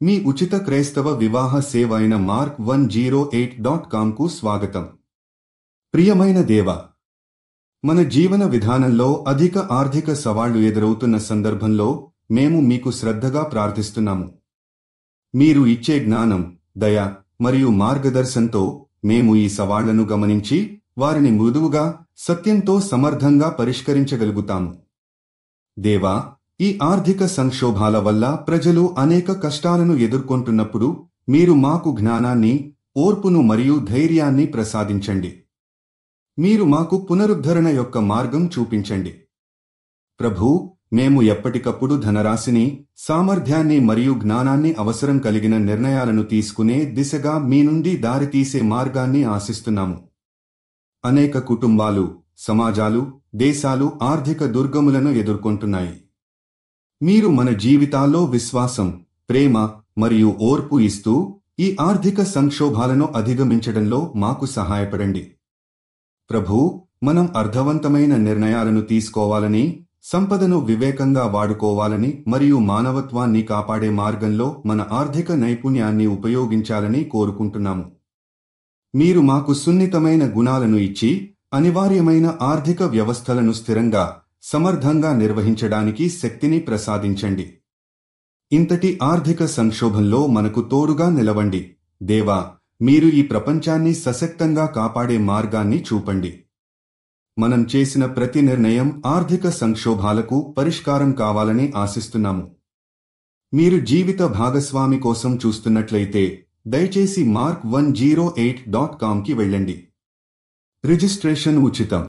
మీ ఉచిత క్రైస్తవ వివాహ సేవ అయిన mark108.comకు స్వాగతం. ప్రియమైన దేవా, మన జీవన విధానంలో అధిక ఆర్థిక సవాళ్లు ఎదురవుతున్న సందర్భంలో మేము మీకు శ్రద్ధగా ప్రార్థిస్తున్నాము. మీరు ఇచ్చే జ్ఞానం, దయ మరియు మార్గదర్శనంతో మేము ఈ సవాళ్లను గమనించి వారిని మృదువుగా, సత్యంతో సమర్థంగా పరిష్కరించగలుగుతాము. దేవా, ఈ ఆర్థిక సంక్షోభాల వల్ల ప్రజలు అనేక కష్టాలను ఎదుర్కొంటున్నప్పుడు మీరు మాకు జ్ఞానాన్ని, ఓర్పును మరియు ధైర్యాన్ని ప్రసాదించండి. మీరు మాకు పునరుద్ధరణ యొక్క మార్గం చూపించండి. ప్రభూ, మేము ఎప్పటికప్పుడు ధనరాశిని, సామర్థ్యాన్ని మరియు జ్ఞానాన్ని అవసరం కలిగిన నిర్ణయాలను తీసుకునే దిశగా మీ నుండి దారితీసే మార్గాన్ని ఆశిస్తున్నాము. అనేక కుటుంబాలు, సమాజాలు, దేశాలు ఆర్థిక దుర్గములను ఎదుర్కొంటున్నాయి. మీరు మన జీవితాల్లో విశ్వాసం, ప్రేమ మరియు ఓర్పు ఇస్తూ ఈ ఆర్థిక సంక్షోభాలను అధిగమించడంలో మాకు సహాయపడండి. ప్రభూ, మనం అర్థవంతమైన నిర్ణయాలను తీసుకోవాలని, సంపదను వివేకంగా వాడుకోవాలని మరియు మానవత్వాన్ని కాపాడే మార్గంలో మన ఆర్థిక నైపుణ్యాన్ని ఉపయోగించాలని కోరుకుంటున్నాము. మీరు మాకు సున్నితమైన గుణాలను ఇచ్చి అనివార్యమైన ఆర్థిక వ్యవస్థలను స్థిరంగా, సమర్థంగా నిర్వహించడానికి శక్తిని ప్రసాదించండి. ఇంతటి ఆర్థిక సంక్షోభంలో మనకు తోడుగా నిలవండి. దేవా, మీరు ఈ ప్రపంచాన్ని సశక్తంగా కాపాడే మార్గాన్ని చూపండి. మనం చేసిన ప్రతి నిర్ణయం ఆర్థిక సంక్షోభాలకు పరిష్కారం కావాలని ఆశిస్తున్నాము. మీరు జీవిత భాగస్వామి కోసం చూస్తున్నట్లయితే దయచేసి mark108.comకి వెళ్ళండి. రిజిస్ట్రేషన్ ఉచితం.